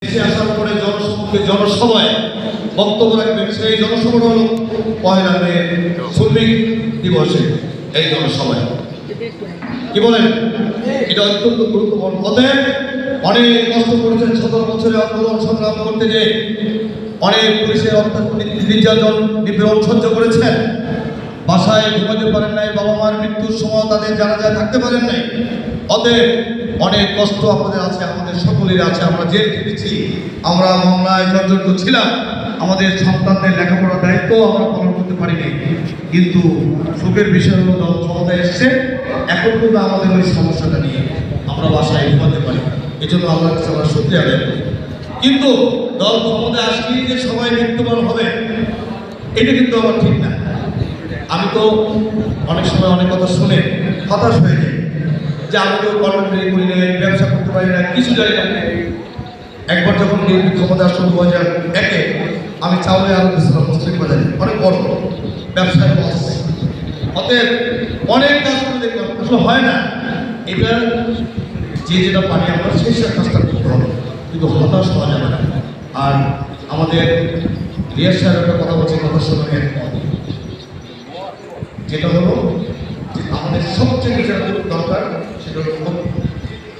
দেশে আসার পরে জনসমুখে জনসভায় বক্তব্য রাখবেন। সেই জনসভাটা হল 1 মে শ্রমিক দিবসে এই জনসভায়। কি বলেন? এটা অত্যন্ত গুরুত্বপূর্ণ। অতএব অনেক কষ্ট করেছেন 17 বছরে আন্দোলন সংগ্রাম করতে, যে অনেক পুলিশের নির্যাতন নিপীড়ন সহ্য করেছেন, বাসায় ঘুমাতে পারেন নাই, বাবা মার মৃত্যুর সময় তাদের জানাজায় থাকতে পারেন নাই। অতএব অনেক কষ্ট আপনাদের আছে, আমাদের সকলের আছে। আমরা জেল খেটেছি, আমরা মামলায় জর্জরিত ছিলাম, আমাদের সন্তানদের লেখাপড়ার দায়িত্ব আমরা পালন করতে পারিনি। কিন্তু সুখের বিষয় হলো দল ক্ষমতায় এসছে, এখন কিন্তু আমাদের ওই সমস্যাটা নিয়ে আমরা বাসায় ঘুমাতে পারি। এই জন্য আল্লাহর কাছে আমরা শুকরিয়া আদায় করি। কিন্তু দল ক্ষমতায় আসলেই যে সবাই মৃত্যুবরণ হবে, এটা কিন্তু আমার ঠিক না। আমি তো অনেক সময় অনেক কথা শুনে হতাশ হয়ে যাই, যে আমি তো কর্মচারী করি না, ব্যবসা করতে পারি না, কিছু জানি না। একবার যখন বিএনপি ক্ষমতা আসলো 2001-এ, আমি চাউলে আরো দিয়েছিলাম মুসলিম বাজারে, অনেক বড় ব্যবসায় বস। অতএব অনেক কাজ করে দেখলাম, আসলে হয় না। এটা যে যেটা পারি আমরা সেই কাজটা করতে হবে, কিন্তু হতাশ হওয়া যাবে না। আর আমাদের রিয়াজ সাহেব একটা কথা বলছে, কথা শুনে একমত, যেটা হলো যে আমাদের সবচেয়ে যেটা দরকার সেটা হলো